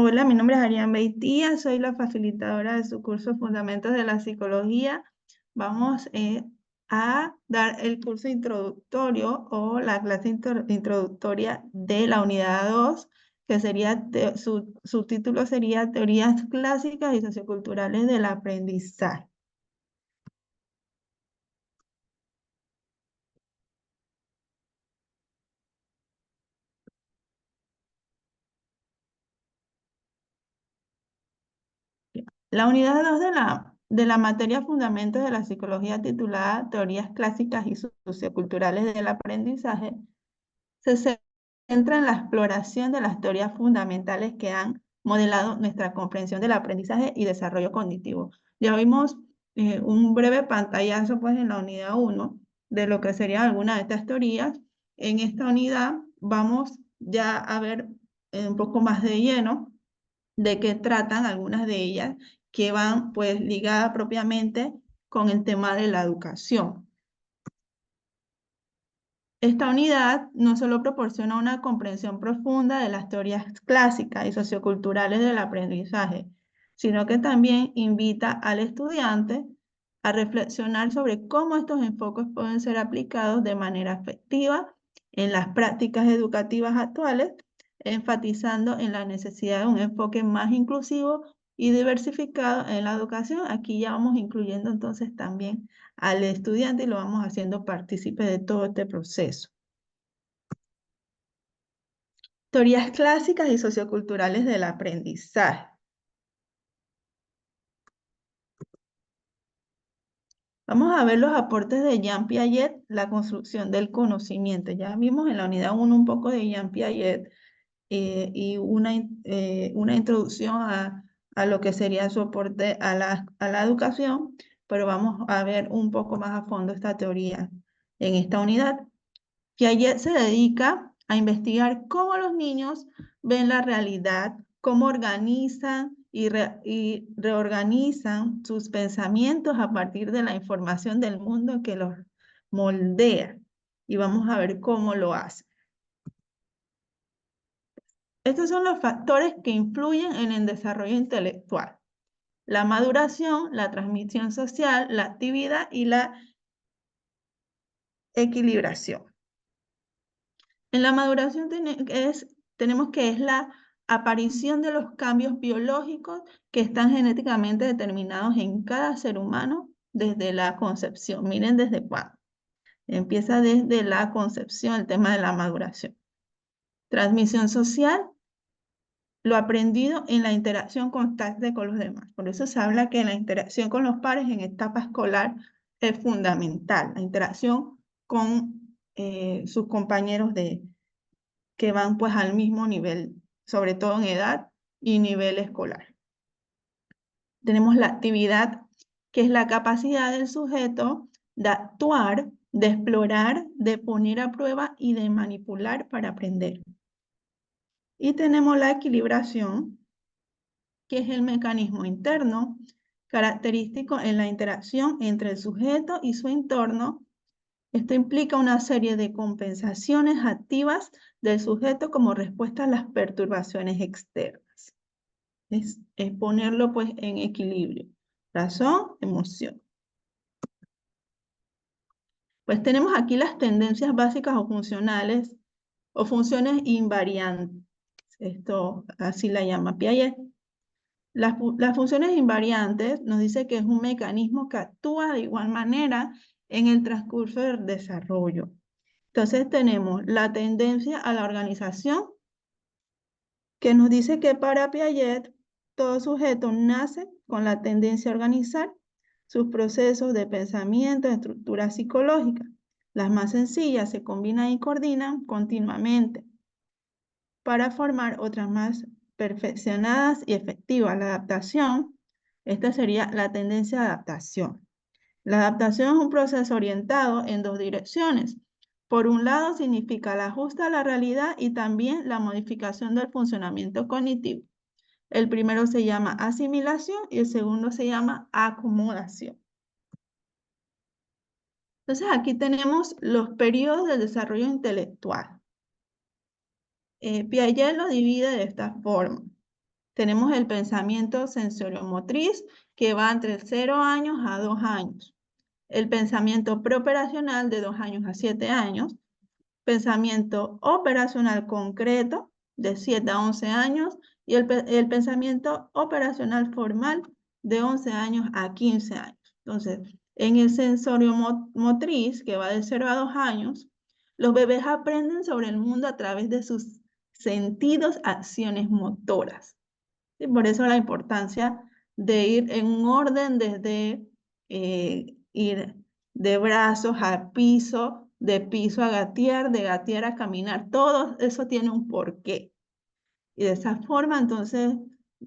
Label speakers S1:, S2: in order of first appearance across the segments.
S1: Hola, mi nombre es Ariane Beitía, soy la facilitadora de su curso Fundamentos de la Psicología. Vamos a dar el curso introductorio o la clase introductoria de la unidad 2, que sería su título sería Teorías Clásicas y Socioculturales del Aprendizaje. La unidad 2 de la materia Fundamentos de la Psicología titulada Teorías Clásicas y Socioculturales del Aprendizaje se centra en la exploración de las teorías fundamentales que han modelado nuestra comprensión del aprendizaje y desarrollo cognitivo. Ya vimos un breve pantallazo pues, en la unidad 1 de lo que serían algunas de estas teorías. En esta unidad vamos ya a ver un poco más de lleno de qué tratan algunas de ellas que van pues ligadas propiamente con el tema de la educación. Esta unidad no solo proporciona una comprensión profunda de las teorías clásicas y socioculturales del aprendizaje, sino que también invita al estudiante a reflexionar sobre cómo estos enfoques pueden ser aplicados de manera efectiva en las prácticas educativas actuales, enfatizando en la necesidad de un enfoque más inclusivo y diversificado en la educación. Aquí ya vamos incluyendo entonces también al estudiante y lo vamos haciendo partícipe de todo este proceso. Teorías clásicas y socioculturales del aprendizaje. Vamos a ver los aportes de Jean Piaget, la construcción del conocimiento. Ya vimos en la unidad 1 un poco de Jean Piaget y una introducción a lo que sería su aporte a la educación, pero vamos a ver un poco más a fondo esta teoría en esta unidad. Piaget se dedica a investigar cómo los niños ven la realidad, cómo organizan y reorganizan sus pensamientos a partir de la información del mundo que los moldea. Y vamos a ver cómo lo hace. Estos son los factores que influyen en el desarrollo intelectual: la maduración, la transmisión social, la actividad y la equilibración. En la maduración tenemos que es la aparición de los cambios biológicos que están genéticamente determinados en cada ser humano desde la concepción. Miren desde cuándo. Empieza desde la concepción el tema de la maduración. Transmisión social, lo aprendido en la interacción constante con los demás. Por eso se habla que la interacción con los pares en etapa escolar es fundamental. La interacción con sus compañeros que van pues al mismo nivel, sobre todo en edad y nivel escolar. Tenemos la actividad, que es la capacidad del sujeto de actuar, de explorar, de poner a prueba y de manipular para aprender. Y tenemos la equilibración, que es el mecanismo interno característico en la interacción entre el sujeto y su entorno. Esto implica una serie de compensaciones activas del sujeto como respuesta a las perturbaciones externas. Es ponerlo pues en equilibrio. Razón, emoción. Pues tenemos aquí las tendencias básicas o funcionales o funciones invariantes. Esto así la llama Piaget. Las funciones invariantes nos dice que es un mecanismo que actúa de igual manera en el transcurso del desarrollo. Entonces tenemos la tendencia a la organización, que nos dice que para Piaget todo sujeto nace con la tendencia a organizar sus procesos de pensamiento, estructura psicológica. Las más sencillas se combinan y coordinan continuamente para formar otras más perfeccionadas y efectivas. La adaptación, esta sería la tendencia de adaptación. La adaptación es un proceso orientado en dos direcciones. Por un lado, significa el ajuste a la realidad y también la modificación del funcionamiento cognitivo. El primero se llama asimilación y el segundo se llama acomodación. Entonces, aquí tenemos los periodos del desarrollo intelectual. Piaget lo divide de esta forma. Tenemos el pensamiento sensoriomotriz, que va entre 0 años a 2 años. El pensamiento preoperacional de 2 años a 7 años. Pensamiento operacional concreto de 7 a 11 años. Y el pensamiento operacional formal de 11 años a 15 años. Entonces, en el sensorio motriz, que va de 0 a 2 años, los bebés aprenden sobre el mundo a través de sus sentidos, acciones motoras. Y por eso la importancia de ir en un orden desde ir de brazos a piso, de piso a gatear, de gatear a caminar. Todo eso tiene un porqué. Y de esa forma, entonces,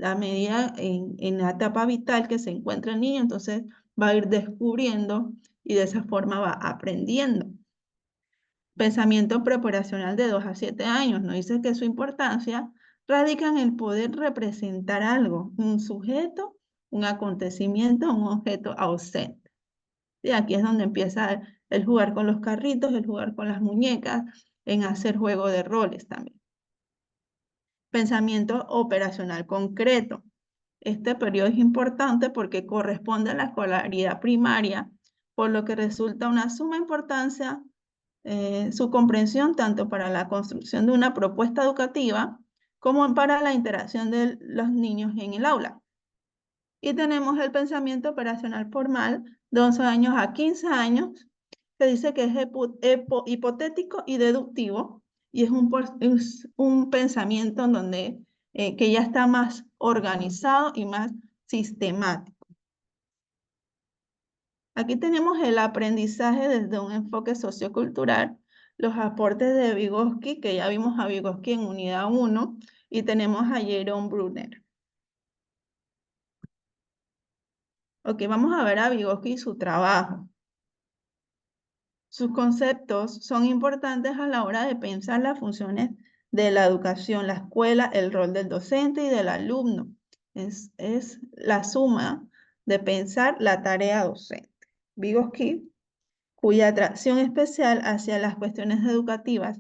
S1: a medida en la etapa vital que se encuentra el niño, entonces va a ir descubriendo y de esa forma va aprendiendo. Pensamiento preoperacional de 2 a 7 años. Nos dice que su importancia radica en el poder representar algo, un sujeto, un acontecimiento, un objeto ausente. Y aquí es donde empieza el jugar con los carritos, el jugar con las muñecas, en hacer juego de roles también. Pensamiento operacional concreto. Este periodo es importante porque corresponde a la escolaridad primaria, por lo que resulta una suma importancia su comprensión tanto para la construcción de una propuesta educativa como para la interacción de los niños en el aula. Y tenemos el pensamiento operacional formal de 11 años a 15 años, que dice que es hipotético y deductivo, y es un pensamiento en donde, que ya está más organizado y más sistemático. Aquí tenemos el aprendizaje desde un enfoque sociocultural, los aportes de Vygotsky, que ya vimos a Vygotsky en unidad 1, y tenemos a Jerome Brunner. Ok, vamos a ver a Vygotsky y su trabajo. Sus conceptos son importantes a la hora de pensar las funciones de la educación, la escuela, el rol del docente y del alumno. Es la suma de pensar la tarea docente. Vygotsky, cuya atracción especial hacia las cuestiones educativas,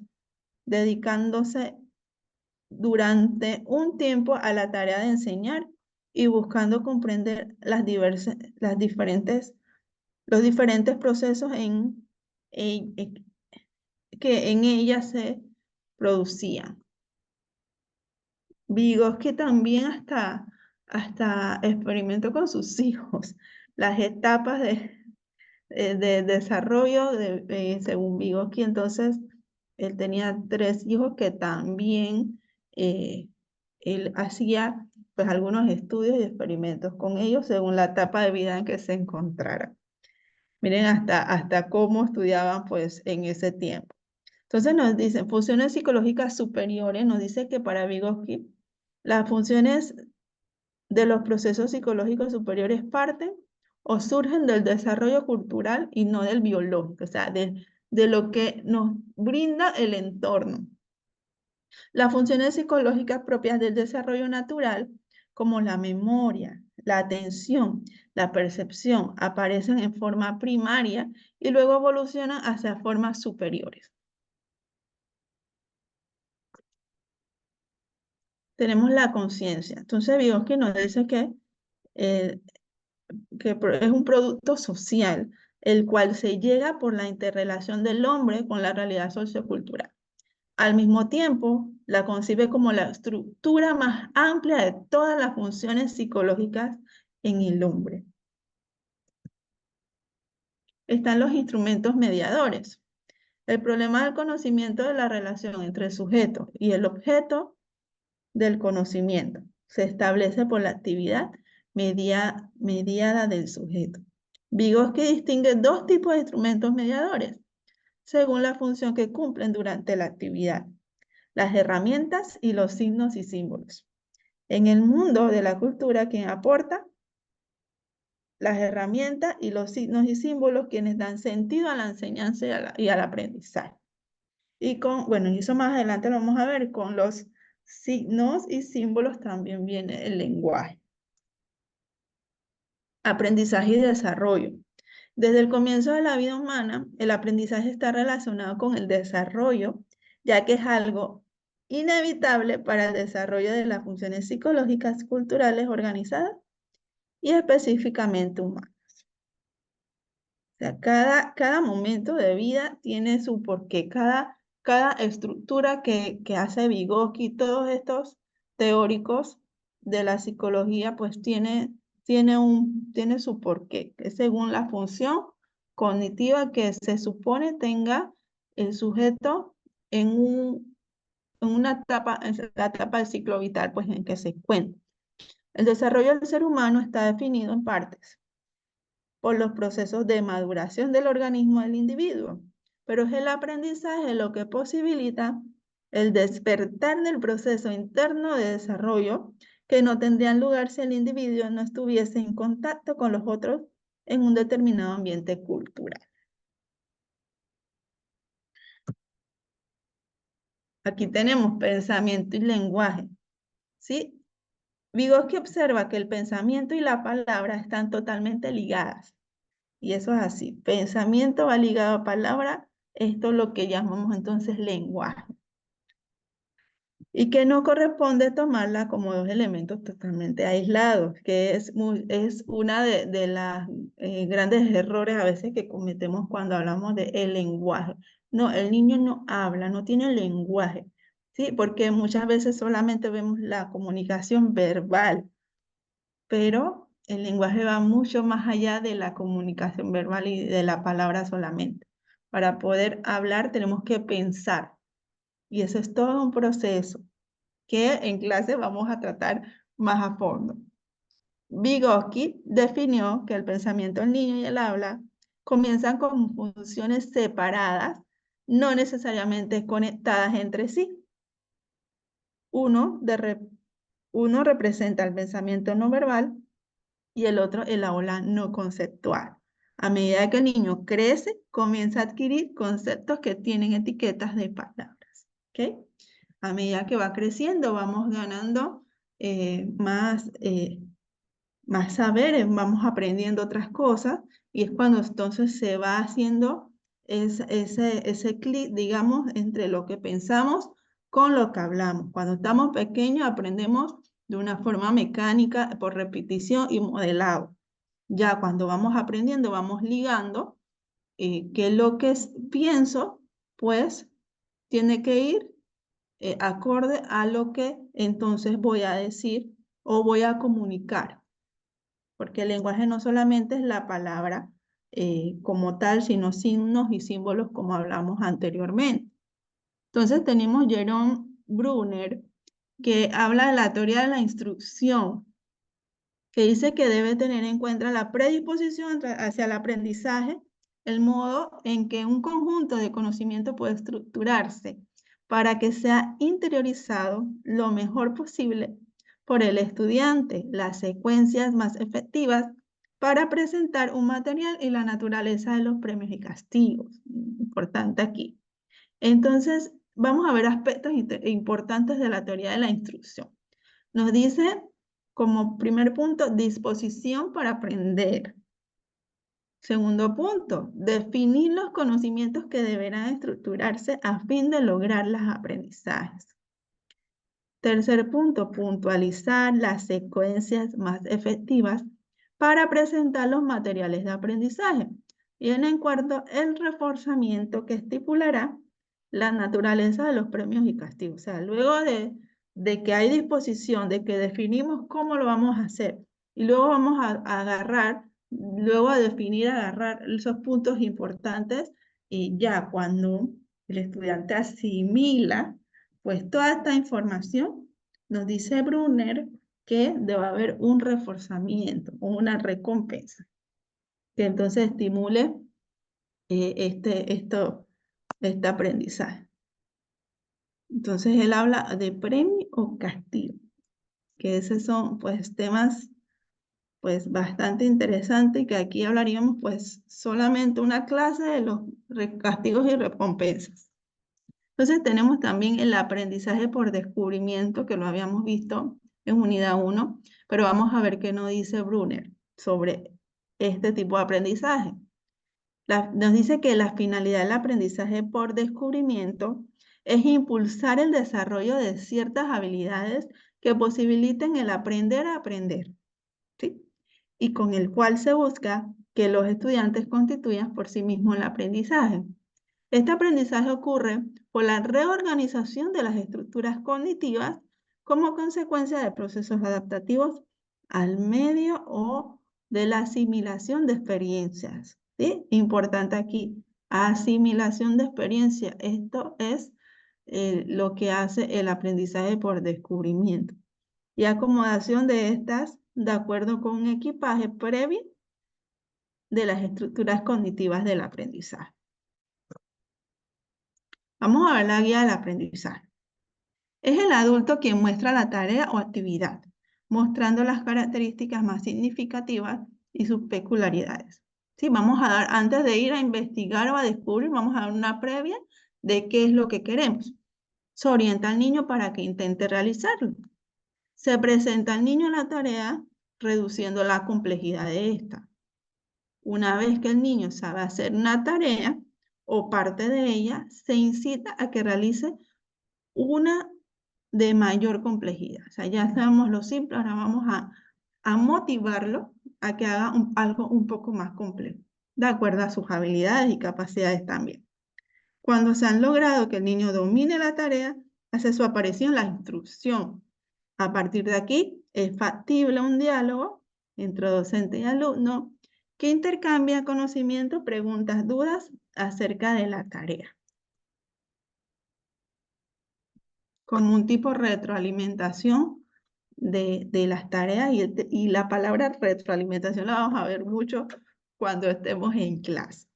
S1: dedicándose durante un tiempo a la tarea de enseñar y buscando comprender los diferentes procesos que en ella se producían. Vygotsky también hasta experimentó con sus hijos las etapas de desarrollo según Vygotsky. Entonces, él tenía 3 hijos que también él hacía pues algunos estudios y experimentos con ellos según la etapa de vida en que se encontrara. Miren hasta cómo estudiaban pues en ese tiempo. Entonces nos dicen funciones psicológicas superiores, nos dice que para Vygotsky las funciones de los procesos psicológicos superiores parten o surgen del desarrollo cultural y no del biológico, o sea, de lo que nos brinda el entorno. Las funciones psicológicas propias del desarrollo natural, como la memoria, la atención, la percepción, aparecen en forma primaria y luego evolucionan hacia formas superiores. Tenemos la conciencia. Entonces, Vygotsky nos dice que es un producto social, el cual se llega por la interrelación del hombre con la realidad sociocultural. Al mismo tiempo, la concibe como la estructura más amplia de todas las funciones psicológicas en el hombre. Están los instrumentos mediadores. El problema del conocimiento de la relación entre el sujeto y el objeto del conocimiento se establece por la actividad mediada del sujeto. Vygotsky distingue 2 tipos de instrumentos mediadores según la función que cumplen durante la actividad: las herramientas y los signos y símbolos. En el mundo de la cultura, quien aporta las herramientas y los signos y símbolos, quienes dan sentido a la enseñanza y al aprendizaje. Y eso más adelante lo vamos a ver, con los signos y símbolos también viene el lenguaje. Aprendizaje y desarrollo. Desde el comienzo de la vida humana, el aprendizaje está relacionado con el desarrollo, ya que es algo inevitable para el desarrollo de las funciones psicológicas, culturales, organizadas y específicamente humanas. O sea, cada momento de vida tiene su porqué, cada estructura que hace Vygotsky, todos estos teóricos de la psicología, pues tiene su porqué, que es según la función cognitiva que se supone tenga el sujeto en una etapa, en la etapa del ciclo vital, pues en que se encuentra. El desarrollo del ser humano está definido en partes por los procesos de maduración del organismo del individuo, pero es el aprendizaje lo que posibilita el despertar del proceso interno de desarrollo que no tendrían lugar si el individuo no estuviese en contacto con los otros en un determinado ambiente cultural. Aquí tenemos pensamiento y lenguaje, ¿sí? Vygotsky observa que el pensamiento y la palabra están totalmente ligadas. Y eso es así. Pensamiento va ligado a palabra. Esto es lo que llamamos entonces lenguaje. Y que no corresponde tomarla como dos elementos totalmente aislados, que es una de las grandes errores a veces que cometemos cuando hablamos de el lenguaje. No, el niño no habla, no tiene lenguaje, ¿sí? Porque muchas veces solamente vemos la comunicación verbal, pero el lenguaje va mucho más allá de la comunicación verbal y de la palabra solamente. Para poder hablar tenemos que pensar, y eso es todo un proceso que en clase vamos a tratar más a fondo. Vygotsky definió que el pensamiento del niño y el habla comienzan con funciones separadas, no necesariamente conectadas entre sí. Uno representa el pensamiento no verbal y el otro el aula no conceptual. A medida que el niño crece, comienza a adquirir conceptos que tienen etiquetas de palabras. ¿Okay? A medida que va creciendo, vamos ganando más saberes, vamos aprendiendo otras cosas, y es cuando entonces se va haciendo ese clic, digamos, entre lo que pensamos con lo que hablamos. Cuando estamos pequeños aprendemos de una forma mecánica, por repetición y modelado. Ya cuando vamos aprendiendo, vamos ligando que lo que pienso, pues, tiene que ir acorde a lo que entonces voy a decir o voy a comunicar. Porque el lenguaje no solamente es la palabra como tal, sino signos y símbolos como hablamos anteriormente. Entonces tenemos Jerome Bruner, que habla de la teoría de la instrucción, que dice que debe tener en cuenta la predisposición hacia el aprendizaje, el modo en que un conjunto de conocimiento puede estructurarse para que sea interiorizado lo mejor posible por el estudiante, las secuencias más efectivas para presentar un material y la naturaleza de los premios y castigos. Importante aquí. Entonces, vamos a ver aspectos importantes de la teoría de la instrucción. Nos dice como primer punto, disposición para aprender. Segundo punto, definir los conocimientos que deberán estructurarse a fin de lograr los aprendizajes. Tercer punto, puntualizar las secuencias más efectivas para presentar los materiales de aprendizaje. Y en cuarto, el reforzamiento que estipulará la naturaleza de los premios y castigos. O sea, luego de que hay disposición, de que definimos cómo lo vamos a hacer, y luego vamos a agarrar, luego a definir, agarrar esos puntos importantes, y ya cuando el estudiante asimila pues toda esta información, nos dice Brunner que debe haber un reforzamiento o una recompensa que entonces estimule este aprendizaje. Entonces él habla de premio o castigo, que esos son pues temas pues bastante interesantes, que aquí hablaríamos pues solamente una clase de los castigos y recompensas. Entonces tenemos también el aprendizaje por descubrimiento, que lo habíamos visto en unidad 1, pero vamos a ver qué nos dice Brunner sobre este tipo de aprendizaje. Nos dice que la finalidad del aprendizaje por descubrimiento es impulsar el desarrollo de ciertas habilidades que posibiliten el aprender a aprender, ¿sí? Y con el cual se busca que los estudiantes constituyan por sí mismos el aprendizaje. Este aprendizaje ocurre por la reorganización de las estructuras cognitivas como consecuencia de procesos adaptativos al medio o de la asimilación de experiencias, ¿sí? Importante aquí, asimilación de experiencia. Esto es lo que hace el aprendizaje por descubrimiento y acomodación de estas de acuerdo con un equipaje previo de las estructuras cognitivas del aprendizaje. Vamos a ver la guía del aprendizaje. Es el adulto quien muestra la tarea o actividad, mostrando las características más significativas y sus peculiaridades. Sí, vamos a dar, antes de ir a investigar o a descubrir, vamos a dar una previa de qué es lo que queremos. Se orienta al niño para que intente realizarlo. Se presenta al niño la tarea, reduciendo la complejidad de esta. Una vez que el niño sabe hacer una tarea o parte de ella, se incita a que realice una de mayor complejidad. O sea, ya sabemos lo simple, ahora vamos a motivarlo a que haga algo un poco más complejo, de acuerdo a sus habilidades y capacidades también. Cuando se han logrado que el niño domine la tarea, hace su aparición la instrucción. A partir de aquí, es factible un diálogo entre docente y alumno que intercambia conocimiento, preguntas, dudas acerca de la tarea. Como un tipo de retroalimentación de las tareas y la palabra retroalimentación la vamos a ver mucho cuando estemos en clase.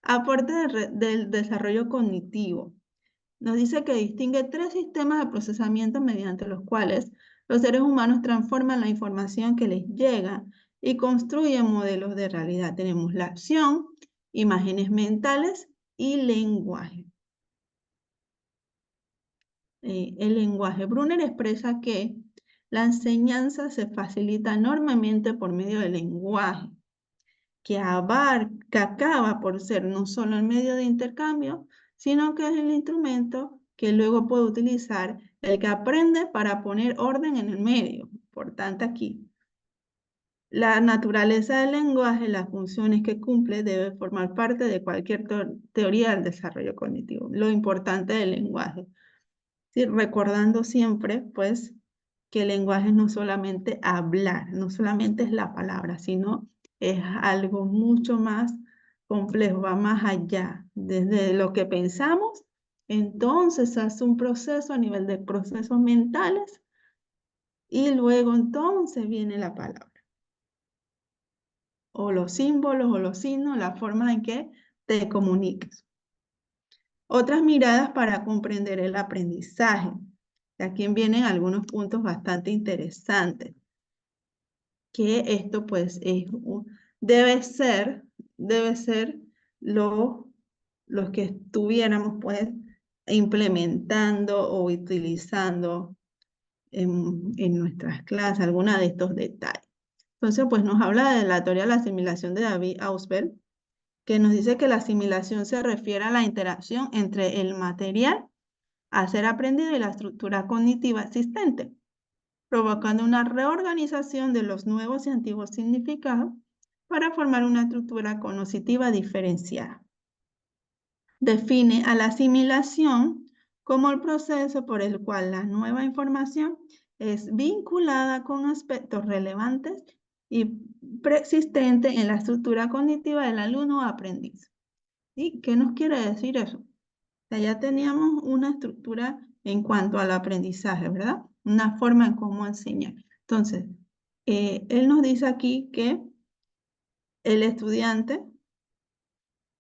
S1: Aporte del desarrollo cognitivo. Nos dice que distingue 3 sistemas de procesamiento mediante los cuales los seres humanos transforman la información que les llega y construyen modelos de realidad. Tenemos la acción, imágenes mentales y lenguaje. El lenguaje. Brunner expresa que la enseñanza se facilita enormemente por medio del lenguaje, que acaba por ser no solo el medio de intercambio, sino que es el instrumento que luego puede utilizar el que aprende para poner orden en el medio. Importante aquí. La naturaleza del lenguaje, las funciones que cumple, debe formar parte de cualquier teoría del desarrollo cognitivo. Lo importante del lenguaje. Sí, recordando siempre, pues, que el lenguaje no solamente hablar, no solamente es la palabra, sino es algo mucho más complejo, va más allá. Desde lo que pensamos, entonces hace un proceso a nivel de procesos mentales y luego entonces viene la palabra. O los símbolos o los signos, la forma en que te comunicas. Otras miradas para comprender el aprendizaje. Aquí vienen algunos puntos bastante interesantes. Que esto pues debe ser los que estuviéramos pues implementando o utilizando en nuestras clases, alguna de estos detalles. Entonces pues nos habla de la teoría de la asimilación de David Ausubel, que nos dice que la asimilación se refiere a la interacción entre el material a ser aprendido y la estructura cognitiva existente, provocando una reorganización de los nuevos y antiguos significados para formar una estructura cognitiva diferenciada. Define a la asimilación como el proceso por el cual la nueva información es vinculada con aspectos relevantes y persistentes en la estructura cognitiva del alumno o aprendiz. ¿Y qué nos quiere decir eso? O sea, ya teníamos una estructura en cuanto al aprendizaje, ¿verdad? Una forma en cómo enseñar. Entonces, él nos dice aquí que el estudiante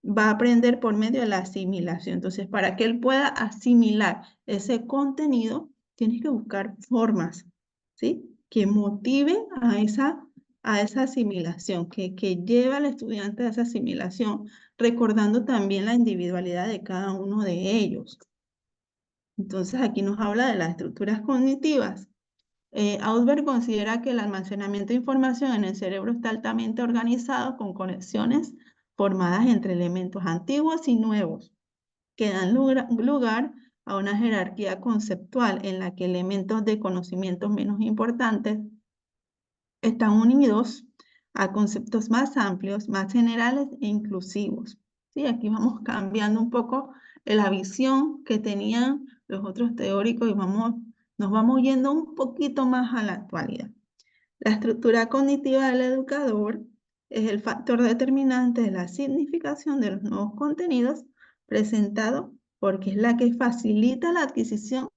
S1: va a aprender por medio de la asimilación. Entonces, para que él pueda asimilar ese contenido, tienes que buscar formas, ¿sí? Que motiven a esa asimilación, que lleve al estudiante a esa asimilación, recordando también la individualidad de cada uno de ellos. Entonces, aquí nos habla de las estructuras cognitivas. Ausubel considera que el almacenamiento de información en el cerebro está altamente organizado con conexiones formadas entre elementos antiguos y nuevos, que dan lugar a una jerarquía conceptual en la que elementos de conocimientos menos importantes están unidos a conceptos más amplios, más generales e inclusivos. ¿Sí? Aquí vamos cambiando un poco la visión que tenían los otros teóricos y nos vamos yendo un poquito más a la actualidad. La estructura cognitiva del educador es el factor determinante de la significación de los nuevos contenidos presentados porque es la que facilita la adquisición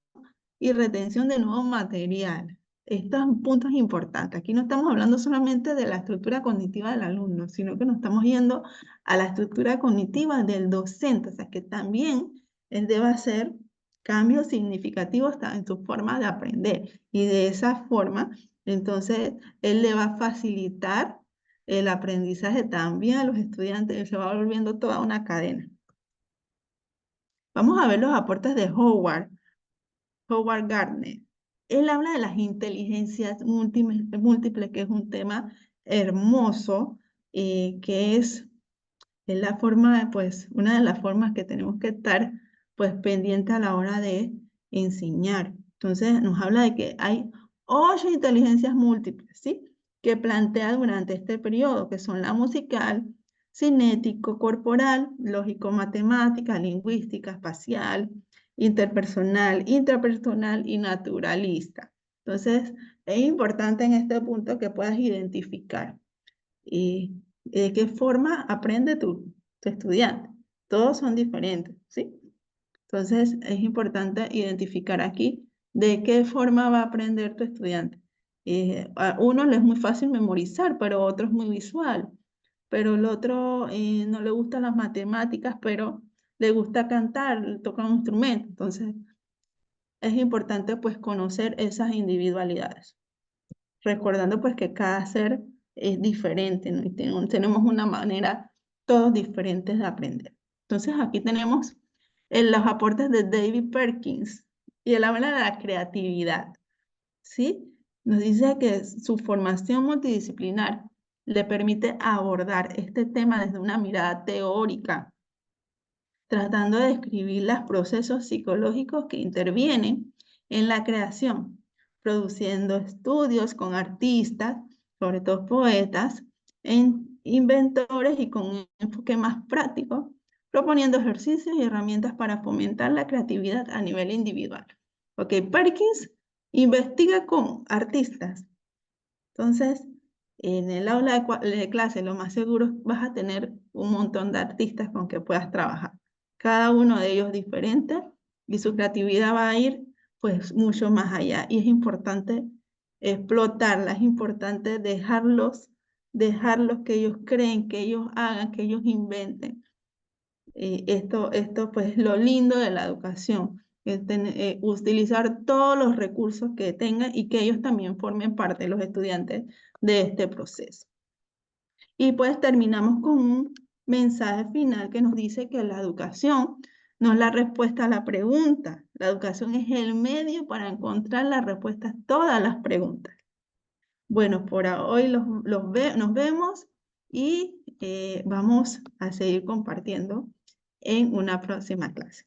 S1: y retención de nuevo material. Estos puntos importantes. Aquí no estamos hablando solamente de la estructura cognitiva del alumno, sino que nos estamos yendo a la estructura cognitiva del docente, o sea que también él debe hacer cambios significativos en su forma de aprender y de esa forma, entonces, él le va a facilitar el aprendizaje también a los estudiantes, se va volviendo toda una cadena. Vamos a ver los aportes de Howard Gardner. Él habla de las inteligencias múltiples, que es un tema hermoso, que es la forma, pues, una de las formas que tenemos que estar, pues, pendiente a la hora de enseñar. Entonces, nos habla de que hay 8 inteligencias múltiples, ¿sí? Que plantea durante este periodo, que son la musical, cinético, corporal, lógico-matemática, lingüística, espacial, interpersonal, intrapersonal y naturalista. Entonces, es importante en este punto que puedas identificar y de qué forma aprende tu estudiante. Todos son diferentes, ¿sí? Entonces, es importante identificar aquí de qué forma va a aprender tu estudiante. A uno le es muy fácil memorizar, pero a otro es muy visual. Pero el otro no le gustan las matemáticas, pero le gusta cantar, tocar un instrumento. Entonces, es importante pues conocer esas individualidades, recordando pues que cada ser es diferente, ¿no? Y tenemos una manera todos diferentes de aprender. Entonces aquí tenemos los aportes de David Perkins y él habla de la creatividad, ¿sí? Nos dice que su formación multidisciplinar le permite abordar este tema desde una mirada teórica, tratando de describir los procesos psicológicos que intervienen en la creación, produciendo estudios con artistas, sobre todo poetas, inventores y con un enfoque más práctico, proponiendo ejercicios y herramientas para fomentar la creatividad a nivel individual. Ok, Perkins investiga con artistas. Entonces, en el aula de clase, lo más seguro vas a tener un montón de artistas con que puedas trabajar. Cada uno de ellos diferente y su creatividad va a ir pues mucho más allá. Y es importante explotarla, es importante dejarlos que ellos creen, que ellos hagan, que ellos inventen. Esto pues es lo lindo de la educación, es utilizar todos los recursos que tengan y que ellos también formen parte, los estudiantes, de este proceso. Y pues terminamos con un mensaje final que nos dice que la educación no es la respuesta a la pregunta, la educación es el medio para encontrar la respuesta a todas las preguntas. Bueno, por hoy nos vemos y vamos a seguir compartiendo en una próxima clase.